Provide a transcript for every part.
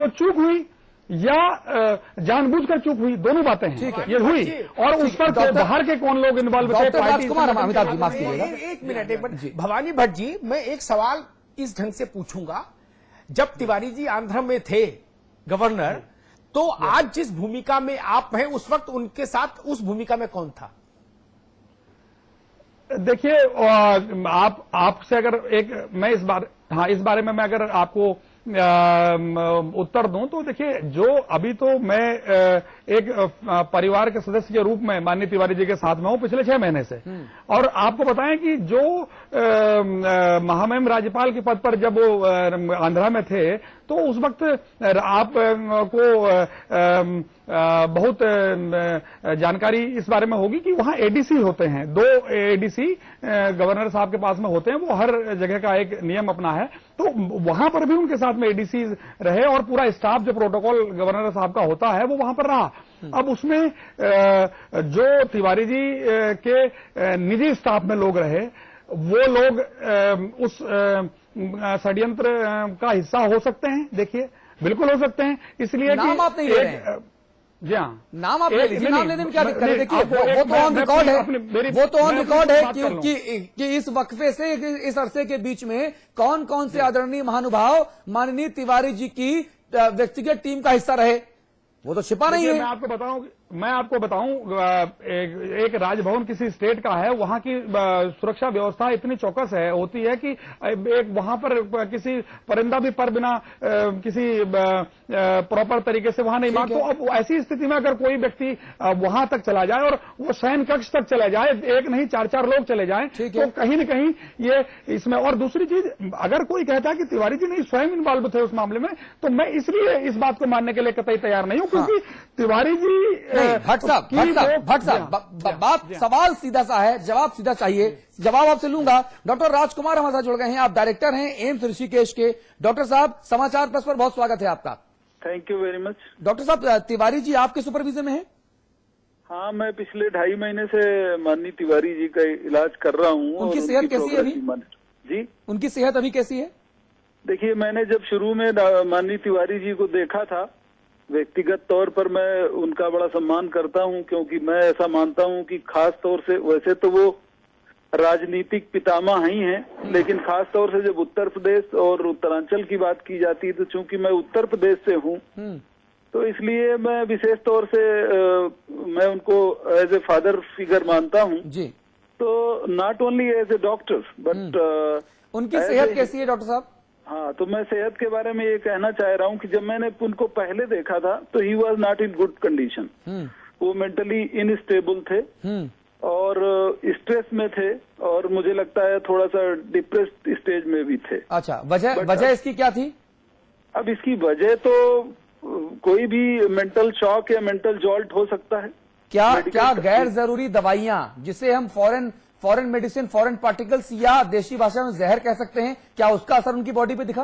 तो चूक हुई या जानबूझकर चूक हुई, दोनों बातें हैं। ठीक है, ये हुई। और उस पर बाहर के कौन लोग इन्वॉल्व थे? डॉक्टर राजकुमार अमिताभ जी, माफ कीजिएगा, एक मिनट। भवानी भट्ट जी, मैं एक सवाल इस ढंग से पूछूंगा। जब तिवारी जी आंध्र में थे गवर्नर, तो आज जिस भूमिका में आप हैं, उस वक्त उनके साथ उस भूमिका में कौन था? देखिए, आपसे अगर मैं इस बारे में मैं अगर आपको उत्तर दूं तो देखिए, जो अभी तो मैं एक परिवार के सदस्य के रूप में माननीय तिवारी जी के साथ में हूं पिछले 6 महीने से। और आपको बताएं कि जो महामहिम राज्यपाल के पद पर जब वो आंध्रा में थे, तो उस वक्त आप को बहुत जानकारी इस बारे में होगी कि वहां एडीसी होते हैं, 2 एडीसी गवर्नर साहब के पास में होते हैं। वो हर जगह का एक नियम अपना है, तो वहां पर भी उनके साथ में एडीसी रहे और पूरा स्टाफ जो प्रोटोकॉल गवर्नर साहब का होता है वो वहां पर रहा। अब उसमें जो तिवारी जी के निजी स्टाफ में लोग रहे, वो लोग उस षड्यंत्र का हिस्सा हो सकते हैं। देखिए, बिल्कुल हो सकते हैं। इसलिए नाम आप नहीं ले रहे हैं। जी हाँ, नाम आप ले लीजिए, नाम लेने में क्या दिक्कत है? देखिए, वो तो ऑन रिकॉर्ड है, वो तो ऑन रिकॉर्ड है कि इस वक्फे से, इस अरसे के बीच में कौन कौन से आदरणीय महानुभाव माननीय तिवारी जी की व्यक्तिगत टीम का हिस्सा रहे, वो तो छिपा नहीं है। मैं आपको बताऊं, एक राजभवन किसी स्टेट का है, वहां की सुरक्षा व्यवस्था इतनी चौकस होती है कि एक वहां पर किसी परिंदा भी पर बिना किसी प्रॉपर तरीके से वहां नहीं मांग। तो अब ऐसी स्थिति में अगर कोई व्यक्ति वहां तक चला जाए और वो शयन कक्ष तक चले जाए, एक नहीं 4-4 लोग चले जाएं, तो कहीं न कहीं ये इसमें। और दूसरी चीज, अगर कोई कहता है कि तिवारी जी नहीं स्वयं इन्वॉल्व थे उस मामले में, तो मैं इसलिए इस बात को मानने के लिए कतई तैयार नहीं हूं, क्योंकि तिवारी जी भट्ट साहब, बात सवाल सीधा सा है, जवाब सीधा चाहिए। जवाब आपसे लूंगा। डॉक्टर राजकुमार हमारे साथ जुड़ गए हैं, आप डायरेक्टर हैं एम्स ऋषिकेश के। डॉक्टर साहब, समाचार प्लस पर बहुत स्वागत है आपका। Thank you very much. Doctor साहब, तिवारी जी आपके सुपरविजन में है? हाँ, मैं पिछले 2.5 महीने से माननीय तिवारी जी का इलाज कर रहा हूँ। उनकी सेहत कैसी है अभी? जी, उनकी सेहत अभी कैसी है? देखिए, मैंने जब शुरू में माननीय तिवारी जी को देखा था, व्यक्तिगत तौर पर मैं उनका बड़ा सम्मान करता हूं, क्योंकि मैं ऐसा मानता हूं कि खास तौर से, वैसे तो वो राजनीतिक पितामह ही हैं, लेकिन खास तौर से जब उत्तर प्रदेश और उत्तरांचल की बात की जाती है, तो चूंकि मैं उत्तर प्रदेश से हूं, तो इसलिए मैं विशेष तौर से मैं उनको एज ए फादर फिगर मानता हूं जी। तो not only as a doctor but उनकी सेहत कैसी है डॉक्टर साहब? हाँ, तो मैं सेहत के बारे में ये कहना चाह रहा हूँ कि जब मैंने उनको पहले देखा था, तो he was not in good condition. वो मेंटली इनस्टेबल थे और स्ट्रेस में थे, और मुझे लगता है थोड़ा सा डिप्रेस्ड स्टेज में भी थे। अच्छा, वजह इसकी क्या थी? अब इसकी वजह तो कोई भी मेंटल शॉक या मेंटल जॉल्ट हो सकता है। क्या गैर जरूरी दवाइयां, जिसे हम फॉरेन मेडिसिन, फॉरेन पार्टिकल्स या देशी भाषा में जहर कह सकते हैं, क्या उसका असर उनकी बॉडी पे दिखा?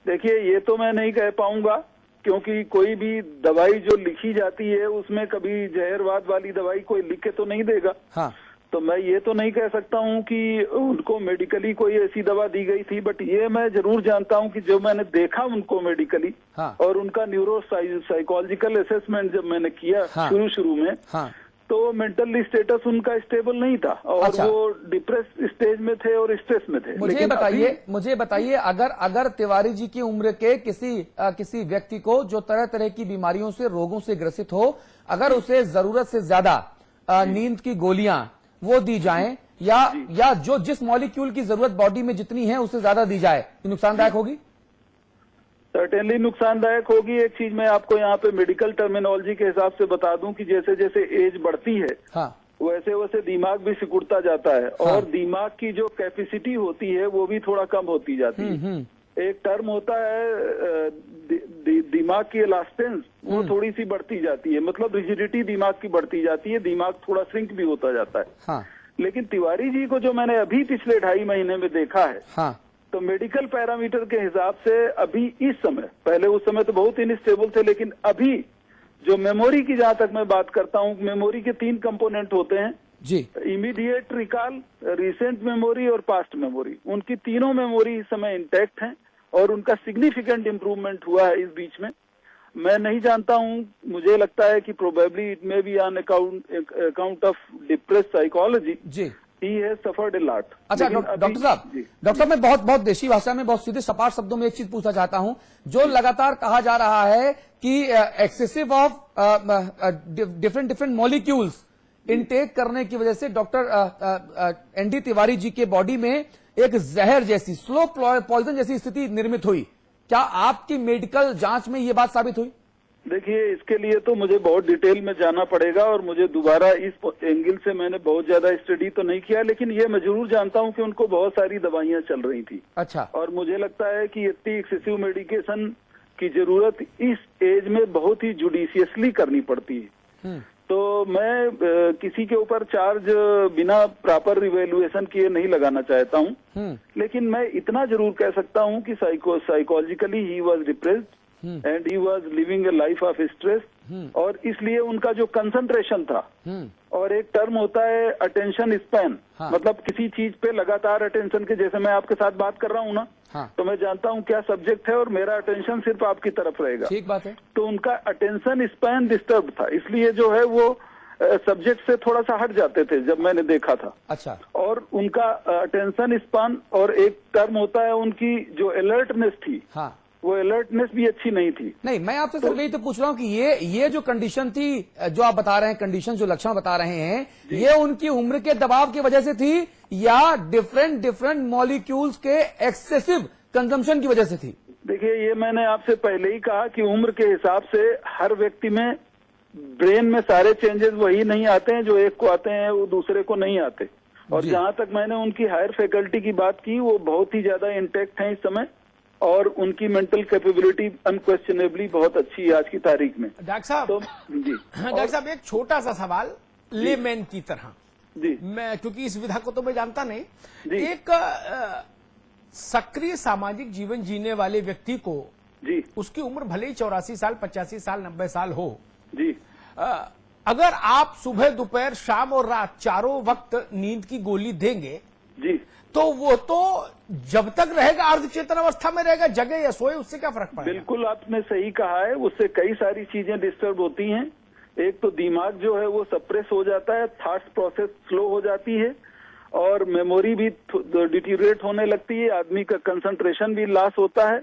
देखिए, ये तो मैं नहीं कह पाऊंगा, क्योंकि कोई भी दवाई जो लिखी जाती है उसमें कभी जहरवाद वाली दवाई कोई लिख के तो नहीं देगा। हाँ। तो मैं ये तो नहीं कह सकता हूं कि उनको मेडिकली कोई ऐसी दवा दी गई थी, बट ये मैं जरूर जानता हूं कि जो मैंने देखा उनको मेडिकली, हाँ, और उनका न्यूरो साइकोलॉजिकल असेसमेंट जब मैंने किया, हाँ, शुरू में, हाँ, तो मेंटल स्टेटस उनका स्टेबल नहीं था और अच्छा, वो डिप्रेस स्टेज में थे और स्ट्रेस में थे। मुझे बताइए अगर तिवारी जी की उम्र के किसी व्यक्ति को जो तरह तरह की बीमारियों से, रोगों से ग्रसित हो, अगर उसे जरूरत से ज्यादा नींद की गोलियां वो दी जाएं, या जो जिस मॉलिक्यूल की जरूरत बॉडी में जितनी है उससे ज्यादा दी जाए, तो नुकसानदायक होगी? सर्टेनली नुकसानदायक होगी। एक चीज मैं आपको यहाँ पे मेडिकल टर्मिनोलॉजी के हिसाब से बता दूं कि जैसे जैसे एज बढ़ती है, हाँ, वैसे वैसे दिमाग भी सिकुड़ता जाता है, हाँ, और दिमाग की जो कैपेसिटी होती है वो भी थोड़ा कम होती जाती है। एक टर्म होता है दिमाग की इलास्टेंस, वो थोड़ी सी बढ़ती जाती है, मतलब रिजिडिटी दिमाग की बढ़ती जाती है, दिमाग थोड़ा श्रिंक भी होता जाता है। हाँ। लेकिन तिवारी जी को जो मैंने अभी पिछले 2.5 महीने में देखा है, हाँ, तो मेडिकल पैरामीटर के हिसाब से अभी इस समय, पहले उस समय तो बहुत इनस्टेबल थे, लेकिन अभी जो मेमोरी की जहां तक मैं बात करता हूं, मेमोरी के 3 कंपोनेंट होते हैं जी, इमीडिएट रिकॉल, रिसेंट मेमोरी और पास्ट मेमोरी। उनकी तीनों मेमोरी इस समय इंटैक्ट हैं और उनका सिग्निफिकेंट इम्प्रूवमेंट हुआ है इस बीच में। मैं नहीं जानता हूं, मुझे लगता है कि probably it may be on account of depress psychology जी ही हैज सफर्ड अ लॉट। अच्छा डॉक्टर साहब मैं बहुत देशी भाषा में बहुत सीधे सपाट शब्दों में एक चीज पूछना चाहता हूं, जो लगातार कहा जा रहा है कि excessive of different molecules intake करने की वजह से डॉक्टर एनडी तिवारी जी के बॉडी में एक जहर जैसी, स्लो पॉइजन जैसी स्थिति निर्मित हुई। क्या आपकी मेडिकल जांच में ये बात साबित हुई? देखिए, इसके लिए तो मुझे बहुत डिटेल में जाना पड़ेगा और मुझे दोबारा इस एंगल से मैंने बहुत ज्यादा स्टडी तो नहीं किया, लेकिन ये मैं जरूर जानता हूं कि उनको बहुत सारी दवाइयां चल रही थी। अच्छा। और मुझे लगता है कि इतनी एक्सेसिव मेडिकेशन की जरूरत इस एज में बहुत ही जुडिशियसली करनी पड़ती है। तो मैं किसी के ऊपर चार्ज बिना प्रॉपर रिवेल्युएशन किए नहीं लगाना चाहता हूं, लेकिन मैं इतना जरूर कह सकता हूं कि psychologically he was depressed and he was living A life of stress, और इसलिए उनका जो कंसंट्रेशन था, और एक टर्म होता है अटेंशन स्पैन, मतलब किसी चीज पे लगातार अटेंशन के, जैसे मैं आपके साथ बात कर रहा हूँ ना, तो मैं जानता हूँ क्या सब्जेक्ट है और मेरा अटेंशन सिर्फ आपकी तरफ रहेगा। ठीक बात है। तो उनका अटेंशन स्पैन डिस्टर्ब था, इसलिए जो है वो सब्जेक्ट से थोड़ा सा हट जाते थे जब मैंने देखा था। अच्छा। और उनका अटेंशन स्पैन, और एक टर्म होता है उनकी जो अलर्टनेस थी, हाँ, वो अलर्टनेस भी अच्छी नहीं थी। नहीं, मैं आपसे सिर्फ यही तो पूछ रहा हूं कि ये जो कंडीशन थी, जो आप बता रहे हैं, कंडीशन जो लक्षण बता रहे हैं, ये उनकी उम्र के दबाव की वजह से थी या डिफरेंट मॉलिक्यूल्स के एक्सेसिव कंजम्पशन की वजह से थी? देखिए, ये मैंने आपसे पहले ही कहा कि उम्र के हिसाब से हर व्यक्ति में ब्रेन में सारे चेंजेस वही नहीं आते हैं, जो एक को आते हैं वो दूसरे को नहीं आते। और जहां तक मैंने उनकी हायर फैकल्टी की बात की, वो बहुत ही ज्यादा इंटैक्ट है इस समय, और उनकी मेंटल कैपेबिलिटी अनक्वेश्चनेबली बहुत अच्छी है आज की तारीख में। डॉक्टर साहब, तो जी डॉक्टर साहब एक छोटा सा सवाल लेमैन की तरह, जी, मैं क्योंकि इस विधा को तो मैं जानता नहीं, जी, एक सक्रिय सामाजिक जीवन जीने वाले व्यक्ति को, जी, उसकी उम्र भले ही 84 साल, 85 साल, 90 साल हो, जी, अगर आप सुबह, दोपहर, शाम और रात चारों वक्त नींद की गोली देंगे, जी, तो वो तो जब तक रहेगा अर्धचेतन अवस्था में रहेगा, जगे या सोए, उससे क्या फर्क पड़ेगा? बिल्कुल आपने सही कहा है, उससे कई सारी चीजें डिस्टर्ब होती हैं। एक तो दिमाग जो है वो सप्रेस हो जाता है, थॉट्स प्रोसेस स्लो हो जाती है, और मेमोरी भी डिटीरिएट होने लगती है, आदमी का कंसंट्रेशन भी लॉस होता है,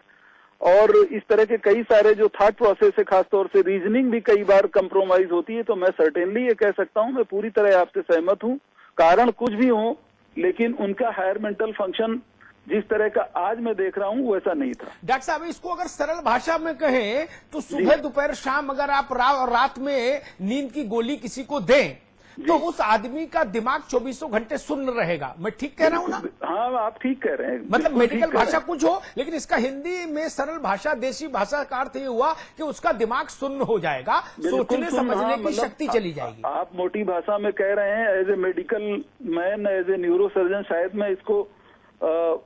और इस तरह के कई सारे जो थॉट प्रोसेस है, खासतौर से रीजनिंग भी कई बार कंप्रोमाइज होती है। तो मैं सर्टेनली ये कह सकता हूँ, मैं पूरी तरह आपसे सहमत हूँ, कारण कुछ भी हो, लेकिन उनका हायर मेंटल फंक्शन जिस तरह का आज मैं देख रहा हूं वैसा नहीं था। डॉक्टर साहब, इसको अगर सरल भाषा में कहें तो सुबह, दोपहर, शाम अगर आप रात में नींद की गोली किसी को दें, तो उस आदमी का दिमाग 24 घंटे सुन्न रहेगा। मैं ठीक कह रहा हूं ना? हाँ, आप ठीक कह रहे हैं। मतलब मेडिकल भाषा कुछ हो, लेकिन इसका हिंदी में सरल भाषा, देशी भाषा का अर्थ ये हुआ कि उसका दिमाग सुन्न हो जाएगा, सोचने समझने की शक्ति चली जाएगी। आप मोटी भाषा में कह रहे हैं, as a medical man, as a neurosurgeon, शायद मैं इसको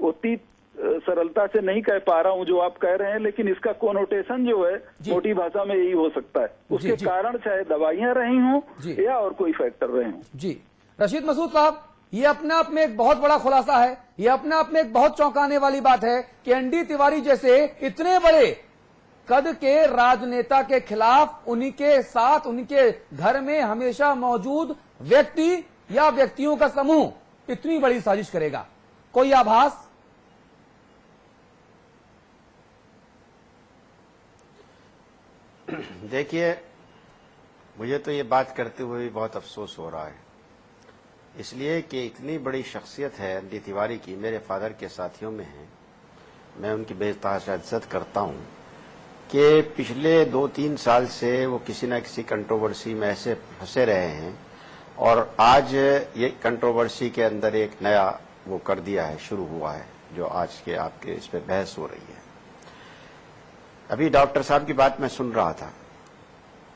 उतनी सरलता से नहीं कह पा रहा हूं जो आप कह रहे हैं, लेकिन इसका कोनोटेशन जो है मोटी भाषा में यही हो सकता है। उसके कारण चाहे दवाइयां रही हों या और कोई फैक्टर रहे हों। जी रशीद मसूद साहब, ये अपने आप में एक बहुत बड़ा खुलासा है, ये अपने आप में एक बहुत चौंकाने वाली बात है कि एनडी तिवारी जैसे इतने बड़े कद के राजनेता के खिलाफ उन्हीं के साथ, उनके घर में हमेशा मौजूद व्यक्ति या व्यक्तियों का समूह इतनी बड़ी साजिश करेगा। कोई आभास? देखिए, मुझे तो ये बात करते हुए बहुत अफसोस हो रहा है, इसलिए कि इतनी बड़ी शख्सियत है एनडी तिवारी की, मेरे फादर के साथियों में है, मैं उनकी बेतहाशा इज्जत करता हूं, कि पिछले 2-3 साल से वो किसी न किसी कंट्रोवर्सी में ऐसे फंसे रहे हैं, और आज ये कंट्रोवर्सी के अंदर एक नया वो कर दिया है, शुरू हुआ है, जो आज के आपके इस पे बहस हो रही है। अभी डॉक्टर साहब की बात मैं सुन रहा था,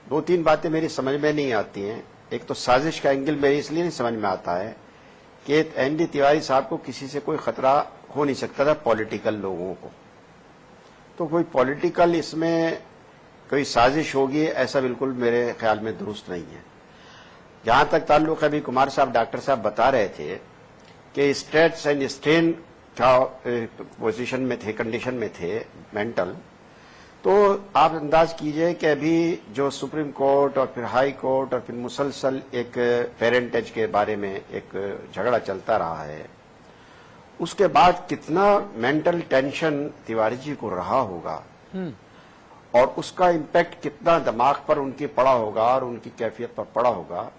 2-3 बातें मेरी समझ में नहीं आती हैं। एक तो साजिश का एंगल मेरी इसलिए नहीं समझ में आता है कि एनडी तिवारी साहब को किसी से कोई खतरा हो नहीं सकता था, पॉलिटिकल लोगों को, तो कोई पॉलिटिकल इसमें कोई साजिश होगी, ऐसा बिल्कुल मेरे ख्याल में दुरुस्त नहीं है। जहां तक ताल्लुक है, अभी कुमार साहब, डॉक्टर साहब बता रहे थे कि स्ट्रेस एंड स्ट्रेन पोजीशन में थे, कंडीशन में थे मेंटल, तो आप अंदाज कीजिए कि अभी जो सुप्रीम कोर्ट और फिर हाई कोर्ट और फिर मुसलसल एक पेरेंटेज के बारे में एक झगड़ा चलता रहा है, उसके बाद कितना मेंटल टेंशन तिवारी जी को रहा होगा और उसका इम्पैक्ट कितना दिमाग पर उनके पड़ा होगा और उनकी कैफियत पर पड़ा होगा,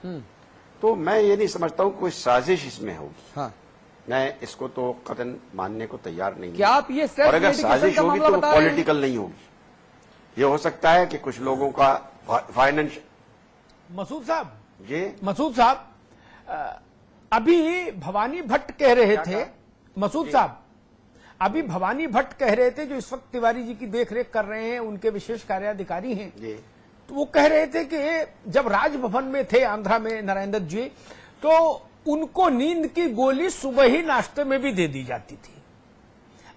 तो मैं ये नहीं समझता हूं कोई साजिश इसमें होगी। हाँ। मैं इसको तो कतई मानने को तैयार नहीं हूं। क्या आप ये और अगर साजिश होगी तो पॉलिटिकल नहीं होगी। ये हो सकता है कि कुछ लोगों का फाइनेंस। मसूद साहब जी, मसूद साहब, अभी भवानी भट्ट कह रहे थे, मसूद साहब अभी भवानी भट्ट कह रहे थे, जो इस वक्त तिवारी जी की देखरेख कर रहे हैं, उनके विशेष कार्याधिकारी हैं जी, तो वो कह रहे थे कि जब राजभवन में थे आंध्रा में नरेंद्र जी, तो उनको नींद की गोली सुबह ही नाश्ते में भी दे दी जाती थी।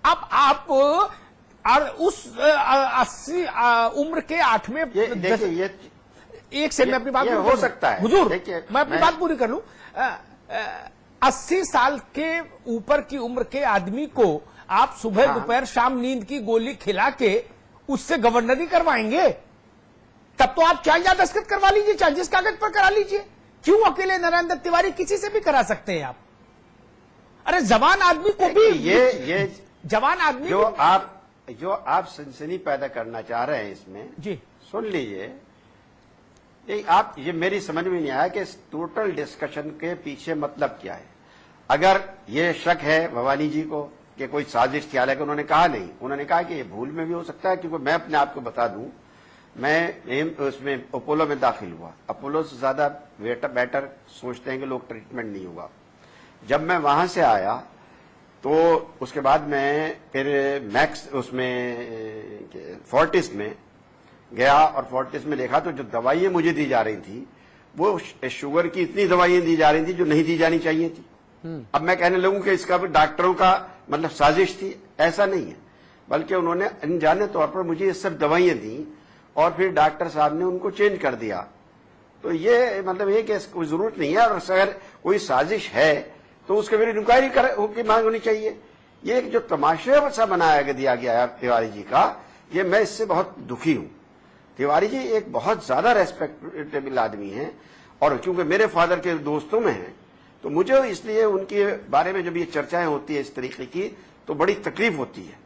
अब आप और उस 80 उम्र के 8वें देखिए एक से मैं अपनी बात हो सकता है हुजूर, देखिए मैं अपनी बात पूरी कर लूं। 80 साल के ऊपर की उम्र के आदमी को आप सुबह दोपहर शाम नींद की गोली खिला के उससे गवर्नरी करवाएंगे? तब तो आप चाहे दस्तखत करवा लीजिए, चाहे जिस कागज पर करा लीजिए। क्यों अकेले नरेंद्र तिवारी? किसी से भी करा सकते हैं आप। अरे जवान आदमी को भी ये जवान आदमी जो आप सनसनी पैदा करना चाह रहे हैं इसमें, जी सुन लीजिए, ये मेरी समझ में नहीं आया कि इस टोटल डिस्कशन के पीछे मतलब क्या है। अगर ये शक है भवानी जी को कि कोई साजिश थी, हालांकि उन्होंने कहा नहीं, उन्होंने कहा कि ये भूल में भी हो सकता है, क्योंकि मैं अपने आप को बता दूं, मैं उसमें अपोलो में दाखिल हुआ। अपोलो से ज्यादा बेटर सोचते हैं कि लोग ट्रीटमेंट नहीं हुआ। जब मैं वहां से आया तो उसके बाद मैं फिर मैक्स उसमें फोर्टिस में गया और फोर्टिस में देखा तो जो दवाइयां मुझे दी जा रही थी वो शुगर की इतनी दवाइयां दी जा रही थी जो नहीं दी जानी चाहिए थी। अब मैं कहने लगूं कि इसका भी डॉक्टरों का मतलब साजिश थी, ऐसा नहीं है, बल्कि उन्होंने अनजाने तौर पर मुझे ये सब दवाइयां दी और फिर डॉक्टर साहब ने उनको चेंज कर दिया। तो ये मतलब ये कि कोई जरूरत नहीं है, और अगर कोई साजिश है तो उसके फिर इंक्वायरी की मांग होनी चाहिए। ये एक जो तमाशा सा बनाया दिया गया है तिवारी जी का, ये मैं इससे बहुत दुखी हूं। तिवारी जी एक बहुत ज्यादा रेस्पेक्टेबल आदमी हैं और चूंकि मेरे फादर के दोस्तों में हैं तो मुझे इसलिए उनके बारे में जब ये चर्चाएं होती है इस तरीके की तो बड़ी तकलीफ होती है।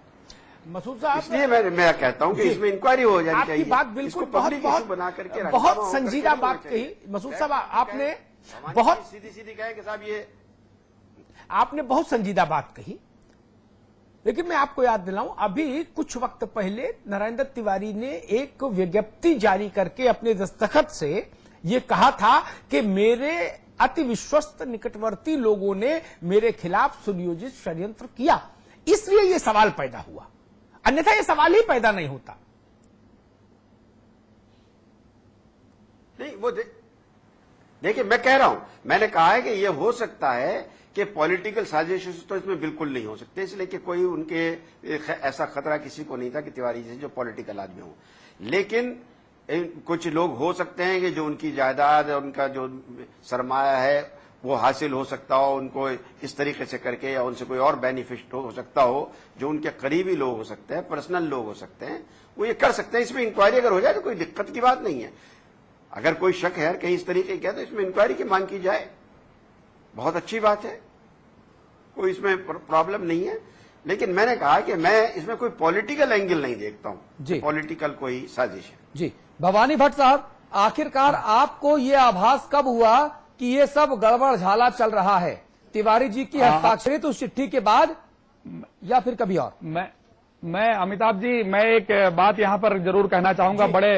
मसूद साहब, इसलिए मैं कहता हूं कि इसमें इंक्वायरी हो जानी चाहिए। आपकी बात बिल्कुल बहुत संजीदा बात कही मसूद साहब। आपने बहुत सीधी कहे कि साहब ये आपने बहुत संजीदा बात कही, लेकिन मैं आपको याद दिलाऊं, अभी कुछ वक्त पहले नरेंद्र तिवारी ने एक विज्ञप्ति जारी करके अपने दस्तखत से यह कहा था कि मेरे अति विश्वस्त निकटवर्ती लोगों ने मेरे खिलाफ सुनियोजित षड्यंत्र किया, इसलिए यह सवाल पैदा हुआ, अन्यथा यह सवाल ही पैदा नहीं होता। नहीं, वो देखिए मैं कह रहा हूं, मैंने कहा है कि यह हो सकता है कि पॉलिटिकल साजिश तो इसमें बिल्कुल नहीं हो सकते, इसलिए कि कोई उनके ऐसा खतरा किसी को नहीं था कि तिवारी जी जो पॉलिटिकल आदमी हो। लेकिन कुछ लोग हो सकते हैं कि जो उनकी जायदाद और उनका जो सरमाया है वो हासिल हो सकता हो उनको इस तरीके से करके, या उनसे कोई और बेनिफिट हो सकता हो, जो उनके करीबी लोग हो सकते हैं, पर्सनल लोग हो सकते हैं, वो ये कर सकते हैं। इसमें इंक्वायरी अगर हो जाए तो कोई दिक्कत की बात नहीं है। अगर कोई शक है कहीं इस तरीके का तो इसमें इंक्वायरी की मांग की जाए, बहुत अच्छी बात है, कोई इसमें प्रॉब्लम नहीं है। लेकिन मैंने कहा कि मैं इसमें कोई पॉलिटिकल एंगल नहीं देखता हूं, पॉलिटिकल कोई साजिश है। जी भवानी भट्ट साहब, आखिरकार आपको ये आभास कब हुआ कि ये सब गड़बड़ झाला चल रहा है? तिवारी जी की हस्ताक्षरित उस चिट्ठी के बाद या फिर कभी और? मैं अमिताभ जी, मैं एक बात यहां पर जरूर कहना चाहूंगा, बड़े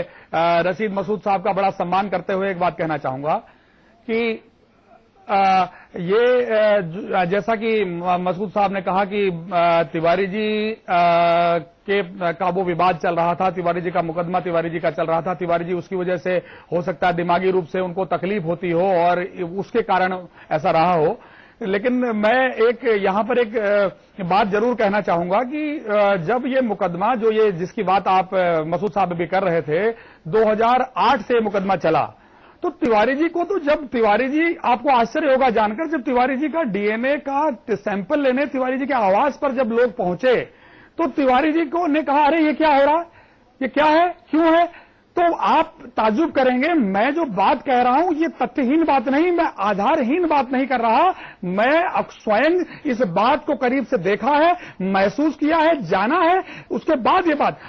रशीद मसूद साहब का बड़ा सम्मान करते हुए एक बात कहना चाहूंगा कि ये जैसा कि मसूद साहब ने कहा कि तिवारी जी का वो विवाद चल रहा था, तिवारी जी का मुकदमा तिवारी जी का चल रहा था, तिवारी जी उसकी वजह से हो सकता है दिमागी रूप से उनको तकलीफ होती हो और उसके कारण ऐसा रहा हो। लेकिन मैं एक यहां पर एक बात जरूर कहना चाहूंगा कि जब ये मुकदमा जो ये जिसकी बात आप मसूद साहब भी कर रहे थे, 2008 से मुकदमा चला, तो तिवारी जी को तो जब तिवारी जी, आपको आश्चर्य होगा जानकर, जब तिवारी जी का डीएनए का सैंपल लेने तिवारी जी के आवास पर जब लोग पहुंचे तो तिवारी जी को ने कहा, अरे ये क्या हो रहा है, ये क्या है, क्यों है? तो आप ताज्जुब करेंगे, मैं जो बात कह रहा हूं ये तथ्यहीन बात नहीं, मैं आधारहीन बात नहीं कर रहा, मैं स्वयं इस बात को करीब से देखा है, महसूस किया है, जाना है, उसके बाद ये बात